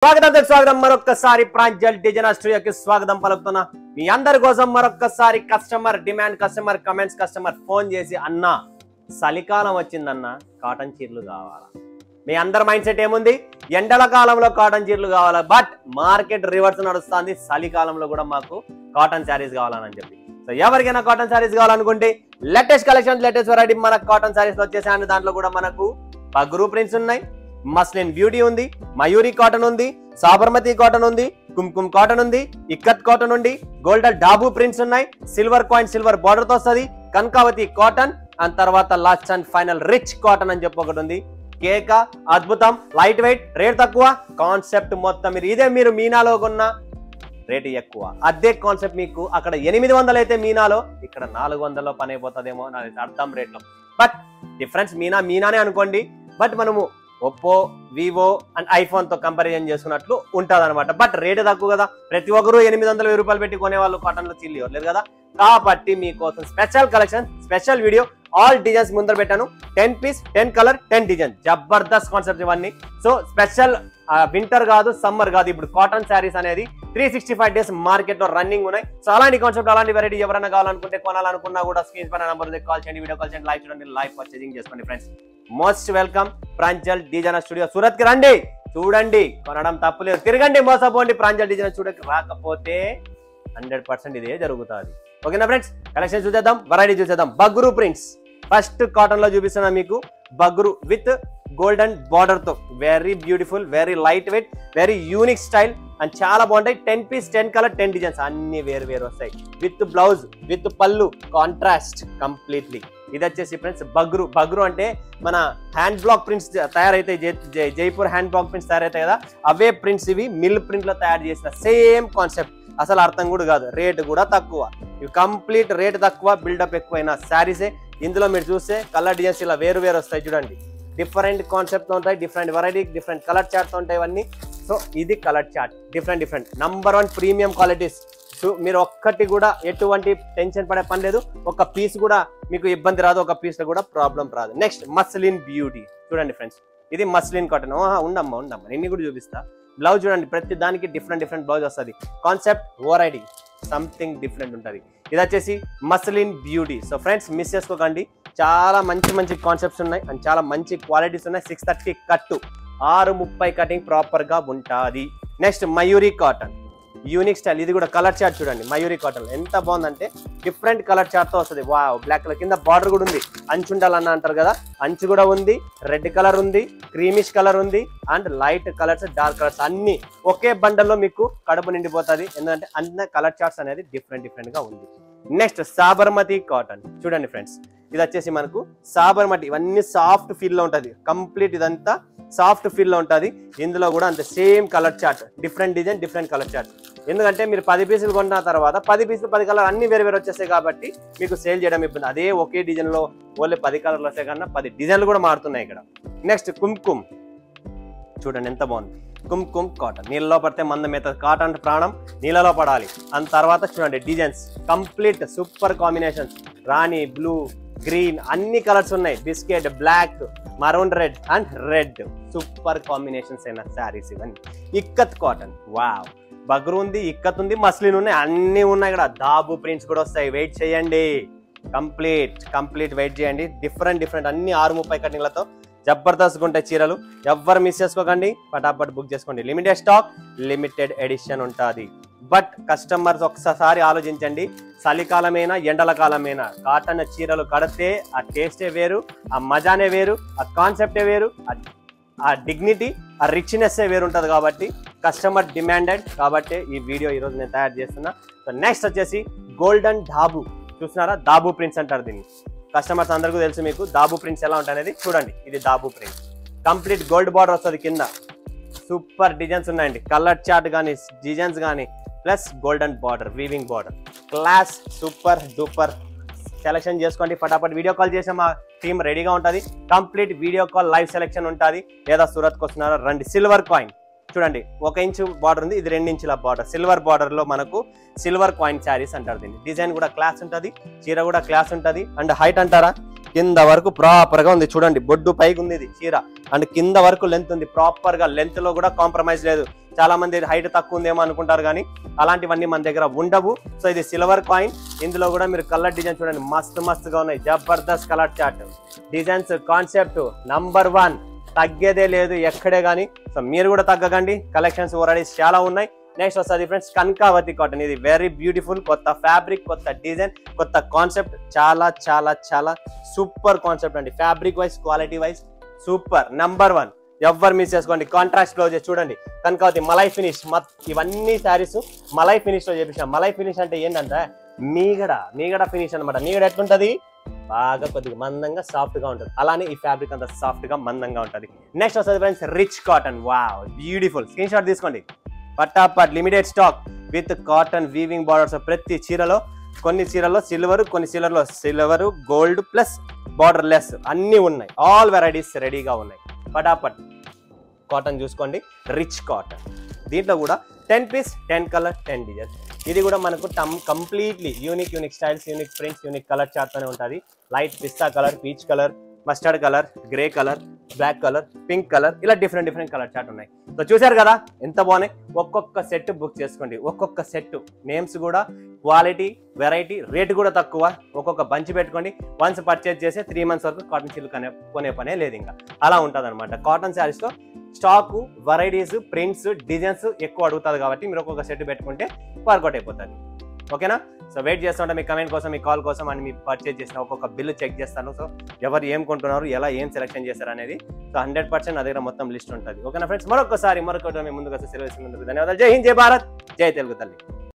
స్వాగతం మరొక్కసారి ప్రాంజల్ డిజైనర్ స్టూడియోకి స్వాగతం పలుకుతున్నా. మీ అందరి కోసం మరొక్కసారి customer demand, customer comments, customer phone చేసి అన్న చలికాలం వచ్చిందన్న కాటన్ చీరలు కావాలా. మీ అందరి మైండ్ సెట్ ఏముంది? ఎండల కాలంలో కాటన్ చీరలు కావాలా, బట్ మార్కెట్ రివర్స్ నడుస్తుంది. చలికాలంలో కూడా మాకు కాటన్ శారీస్ కావాలని చెప్పి. సో ఎవరికైనా కాటన్ శారీస్ కావాలనుకుంటే లేటెస్ట్ కలెక్షన్, లేటెస్ట్ వెరైటీ మనకు కాటన్ శారీస్ వచ్చేసాయండి. దాంట్లో కూడా మనకు పగ్రూ ప్రింట్స్ ఉన్నాయి, మస్లిన్ బ్యూటీ ఉంది, మయూరి కాటన్ ఉంది, సాబర్మతి కాటన్ ఉంది, కుంకుమ్ కాటన్ ఉంది, ఇక్కత్ కాటన్ ఉంది, గోల్డెన్ డాబు ప్రింట్స్ ఉన్నాయి, సిల్వర్ కాయిన్ సిల్వర్ బార్డర్ తో వస్తుంది, కనకావతి కాటన్, అండ్ తర్వాత last and final rich cotton అని చెప్పి ఒకటి ఉంది. కేక అద్భుతం, లైట్ వెయిట్, రేట్ తక్కువ, కాన్సెప్ట్ మొత్తం మీరు మీనాలో కొన్న రేటు ఎక్కువ. అదే కాన్సెప్ట్ మీకు అక్కడ 800 అయితే మీనాలో ఇక్కడ 400లో పని అయిపోతుందేమో నాకు అర్థం రేట్లో. బట్ డిఫరెన్స్ మీనానే అనుకోండి, బట్ మనము ఒప్పో, వివో అండ్ ఐఫోన్ తో కంపారిజన్ చేసుకున్నట్లు ఉంటుంది అనమాట. బట్ రేటు తక్కువ కదా, ప్రతి ఒక్కరు 800 రూపాయలు పెట్టి కొనేవాళ్ళు కాటన్ లో చిల్లి లేదు కదా. కాబట్టి మీకోసం special collection, special video, all designs ముందర పెట్టాను. 10 పీస్ 10 కలర్ 10 డిజైన్, జబర్దస్త్ కాన్సెప్ట్ ఇవన్నీ. సో స్పెషల్ వింటర్ కాదు, సమ్మర్ కాదు, ఇప్పుడు కాటన్ శారీస్ అనేది 365 డేస్ మార్కెట్ లో రన్నింగ్ ఉన్నాయి. సో అలాంటి కాన్సెప్ట్, అలాంటి వెరైటీ ఎవరైనా కావాలనుకుంటే, కొనాలనుకున్నా కూడా స్క్రీన్ పైన నంబర్ కాల్ చేయండి, వీడియో కాల్ చేయండి, లైవ్ చూడండి, లైవ్ పర్చేసింగ్ చేసుకోండి. Friends most welcome Pranjal designer studio. Surat కి రండి, చూడండి, కొనడం తప్పులేదు, తిరగండి, మోసపోండి. ప్రాంజల్ డిజైనర్ స్టూడియోకి రాకపోతే 100% ఇదే జరుగుతుంది. ఓకేనా ఫ్రెండ్స్, కలెక్షన్ చూసేద్దాం, వెరైటీ చూసేద్దాం. బగ్రూ ప్రింట్స్ ఫస్ట్ కాటన్ లో చూపిస్తున్నా మీకు. బగ్రూ విత్ గోల్డెన్ బార్డర్ తో, very beautiful, very light weight, very unique style and చాలా బాగుంటాయి. 10 పీస్ 10 కలర్ 10 డిజైన్స్, అన్ని వేరు వేరు వస్తాయి. విత్ బ్లౌజ్, విత్ పళ్ళు, కాంట్రాస్ట్ కంప్లీట్లీ. ఇది వచ్చేసి ఫ్రెండ్స్ బగ్రూ అంటే మన హ్యాండ్ బ్లాక్ ప్రింట్స్ తయారైతే, జైపూర్ హ్యాండ్ బ్లాక్ ప్రింట్స్ తయారైతాయి కదా, అవే ప్రింట్స్ ఇవి. మిల్ ప్రింట్ లో తయారు చేసిన సేమ్ కాన్సెప్ట్. అసలు అర్థం కూడా కాదు, రేటు కూడా తక్కువ. ఇవి కంప్లీట్ రేటు తక్కువ, బిల్డప్ ఎక్కువైన శారీసే. ఇందులో మీరు చూస్తే కలర్ డిజైన్స్ ఇలా వేరు వేరు వస్తాయి చూడండి. డిఫరెంట్ కాన్సెప్ట్ ఉంటాయి, different variety, different colour charts ఉంటాయి ఇవన్నీ. సో ఇది colour chart, different number 1 premium qualities. So మీరు ఒక్కటి కూడా ఎటువంటి టెన్షన్ పడే పని లేదు, ఒక పీస్ కూడా మీకు ఇబ్బంది రాదు, ఒక పీస్ లో కూడా ప్రాబ్లం రాదు. నెక్స్ట్ మస్లిన్ బ్యూటీ చూడండి ఫ్రెండ్స్, ఇది మస్లిన్ కాటన్. ఉండమ్మా నిన్ను కూడా చూపిస్తా. బ్లౌజ్ చూడండి, ప్రతి దానికి డిఫరెంట్ బ్లౌజ్ వస్తుంది. కాన్సెప్ట్ వెరైటీ సంథింగ్ డిఫరెంట్ ఉంటుంది. ఇది వచ్చేసి muslin beauty. So friends miss చేసుకోకండి, చాలా మంచి కాన్సెప్ట్స్ ఉన్నాయి అండ్ చాలా మంచి క్వాలిటీస్ ఉన్నాయి. 630 కట్టు, 630 కటింగ్ ప్రాపర్ గా ఉంటుంది. Next Mayuri cotton, unique style. ఇది కూడా కలర్ చార్ట్ చూడండి, మయూరి కాటన్ ఎంత బాగుందంటే డిఫరెంట్ కలర్ చార్ట్ తో వస్తుంది. వావ్, బ్లాక్ కలర్, కింద బార్డర్ కూడా ఉంది. అంచు ఉండాలన్న అంటారు కదా, అంచు కూడా ఉంది. రెడ్ కలర్ ఉంది, క్రీమిష్ కలర్ ఉంది, and light colours, dark colours అన్ని ఒకే బండల్లో మీకు కడుపు నిండిపోతుంది. ఎందుకంటే అన్ని కలర్ చార్ట్స్ అనేది డిఫరెంట్ గా ఉంది. నెక్స్ట్ సాబర్మతి కాటన్ చూడండి ఫ్రెండ్స్, ఇది వచ్చేసి మనకు సాబర్మతి. ఇవన్నీ సాఫ్ట్ ఫీల్ లో ఉంటది, కంప్లీట్ ఇదంతా సాఫ్ట్ ఫీల్ లో ఉంటుంది. ఇందులో కూడా అంత same colour chart, different design, different colour chart. ఎందుకంటే మీరు 10 పీసులు కొన్న తర్వాత 10 పీసులు 10 కలర్ అన్ని వేరు వచ్చేస్తాయి కాబట్టి మీకు సేల్ చేయడం ఇబ్బంది. అదే ఒకే డిజైన్ లో ఓన్లీ 10 కలర్లు వస్తాయి కన్నా 10 డిజైన్లు కూడా మారుతున్నాయి ఇక్కడ. నెక్స్ట్ కుంకుమ్ చూడండి ఎంత బాగుంది. కుంకుమ్ కాటన్, నీళ్ళలో పడితే మందం అవుతుంది. కాటన్ ప్రాణం, నీళ్ళలో పడాలి. అండ్ తర్వాత చూడండి డిజైన్స్ కంప్లీట్ సూపర్ కాంబినేషన్స్, రాణి బ్లూ, గ్రీన్, అన్ని కలర్స్ ఉన్నాయి. Biscuit, black, maroon red and red, super combinations అయిన శారీస్ ఇవన్నీ. ఇక్కత్ కాటన్, వావ్, బగ్రూ ఉంది, ఇక్కత్ ఉంది, మస్లిన్ ఉన్నాయి, అన్ని ఉన్నాయి ఇక్కడ. దాబు ప్రింట్స్ కూడా వస్తాయి. వెయిట్ చేయండి, కంప్లీట్ వెయిట్ చేయండి. డిఫరెంట్ అన్ని 630 కటింగ్లతో జబర్దస్త్ ఉంటాయి చీరలు. ఎవ్వరు మిస్ చేసుకోకండి, పటాపట్ బుక్ చేసుకోండి. లిమిటెడ్ స్టాక్, లిమిటెడ్ ఎడిషన్ ఉంటుంది. బట్ కస్టమర్స్ ఒక్కసారి ఆలోచించండి, చలికాలమైనా ఎండల కాలమైనా కాటన్ చీరలు కడితే ఆ టేస్టే వేరు, ఆ మజానే వేరు, ఆ కాన్సెప్టే వేరు, ఆ డిగ్నిటీ, ఆ రిచ్నెస్సే వేరు ఉంటుంది. కాబట్టి కస్టమర్ డిమాండెడ్ కాబట్టి ఈ వీడియో ఈరోజు నేను తయారు చేస్తున్నా. సో నెక్స్ట్ వచ్చేసి గోల్డెన్ డాబు చూస్తున్నారా, దాబు ప్రింట్స్ అంటారు దీన్ని. కస్టమర్స్ అందరికీ తెలుసు మీకు దాబు ప్రింట్స్ ఎలా ఉంటాయి అనేది. చూడండి, ఇది దాబు ప్రింట్, కంప్లీట్ గోల్డ్ బార్డర్ వస్తుంది కింద. సూపర్ డిజైన్స్ ఉన్నాయండి, కలర్ చార్ట్ కానీ డిజైన్స్ కానీ, plus golden border, weaving border, class, super duper. Selection చేసుకోండి, ఫటాఫట్ వీడియో కాల్ చేసే మా టీమ్ రెడీగా ఉంటుంది. Complete video call live selection ఉంటుంది. లేదా సూరత్కి వస్తున్నారా రండి. సిల్వర్ కాయిన్ చూడండి, 1 ఇంచు బార్డర్ ఉంది, ఇది 2 ఇంచుల బార్డర్. సిల్వర్ బార్డర్ లో మనకు సిల్వర్ కాయిన్ శారీస్ అంటారు దీన్ని. డిజైన్ కూడా క్లాస్ ఉంటుంది, చీర కూడా క్లాస్ ఉంటుంది. అండ్ హైట్ అంటారా, కింద వరకు ప్రాపర్ గా ఉంది చూడండి, బొడ్డు పైకి ఉంది ఇది చీర, అండ్ కింద వరకు లెంత్ ఉంది ప్రాపర్ గా, లెంత్ లో కూడా కాంప్రమైజ్ లేదు. చాలా మంది హైట్ తక్కువ ఉందేమో అనుకుంటారు కానీ అలాంటివన్నీ మన దగ్గర ఉండవు. సో ఇది సిల్వర్ కాయిన్, ఇందులో కూడా మీరు కలర్ డిజైన్ చూడండి మస్తుగా ఉన్నాయి, Jabardasth colour chart designs, concept number 1, తగ్గేదే లేదు ఎక్కడే కానీ. సో మీరు కూడా తగ్గకండి, కలెక్షన్స్ వెరైటీస్ చాలా ఉన్నాయి. నెక్స్ట్ వస్తుంది ఫ్రెండ్స్ కనకావతి కాటన్, ఇది వెరీ బ్యూటిఫుల్, కొత్త ఫ్యాబ్రిక్, కొత్త డిజైన్, కొత్త కాన్సెప్ట్, చాలా చాలా చాలా సూపర్ కాన్సెప్ట్ అండి. Fabric wise, quality wise super, number 1. ఎవ్వరు మిస్ చేసుకోండి. కాంట్రాస్ట్ బ్లౌజెస్ చూడండి, కనకావతి మలై ఫినిష్, ఇవన్నీ శారీస్ మలై ఫినిష్ లో చేపించాం. మలై ఫినిష్ అంటే ఏంటంటే మీగడ ఫినిష్ అనమాట. మీగడ ఎట్లుంటది, బాగా కొద్దిగా మందంగా సాఫ్ట్ గా ఉంటుంది, అలానే ఈ ఫ్యాబ్రిక్ అంతా సాఫ్ట్ గా మందంగా ఉంటుంది. నెక్స్ట్ వస్తుంది friends rich cotton, wow beautiful, screenshot తీసుకోండి. పట్టాపట్ limited stock with cotton weaving borders. ప్రతి చీరలో, కొన్ని చీరల్లో సిల్వర్, కొన్ని చీరల్లో silver gold plus border less అన్ని ఉన్నాయి, ఆల్ వెరైటీస్ రెడీగా ఉన్నాయి. పటాపట్ కాటన్ చూసుకోండి, రిచ్ కాటన్. దీంట్లో కూడా 10 పీస్ 10 కలర్ 10 డిజైన్స్. ఇది కూడా మనకు completely unique styles, unique prints, unique colour చార్ట్తోనే ఉంటుంది. Light pista colour, peach colour, mustard colour, grey colour, black colour, pink colour, ఇలా డిఫరెంట్ కలర్ చార్ట్ ఉన్నాయి. సో చూసారు కదా ఎంత బాగున్నాయి. ఒక్కొక్క సెట్ బుక్ చేసుకోండి, ఒక్కొక్క సెట్ నేమ్స్ కూడా, క్వాలిటీ, వెరైటీ, రేట్ కూడా తక్కువ. ఒక్కొక్క బంచ్ పెట్టుకోండి, వన్స్ పర్చేజ్ చేసి 3 మంత్స్ వరకు కాటన్ చీరలు కొనే పనే లేదు, ఇంకా అలా ఉంటుంది అనమాట. కాటన్ శారీస్ లో స్టాకు, వెరైటీస్, ప్రింట్స్, డిజైన్స్ ఎక్కువ అడుగుతుంది కాబట్టి మీరు ఒక్కొక్క సెట్ పెట్టుకుంటే వర్కౌట్ అయిపోతుంది. ఓకేనా? సో వెయిట్ చేస్తుంటే మీ కమెంట్ కోసం, మీ కాల్ కోసం, అండ్ మీ పర్చేజ్ చేసిన ఒక్కొక్క బిల్లు చెక్ చేస్తాను. సో ఎవరు ఏం కొంటున్నారు, ఎలా ఏం సెలెక్షన్ చేస్తారు అనేది, సో 100% నా దగ్గర మొత్తం లిస్ట్ ఉంటుంది. ఓకేనా ఫ్రెండ్స్? మరొకసారి మీ ముందుకు వస్తే సెలవు ఇస్తున్నందుకు ధన్యవాదాలు. జై హింద్, జై భారత్, జై తెలుగు తల్లి.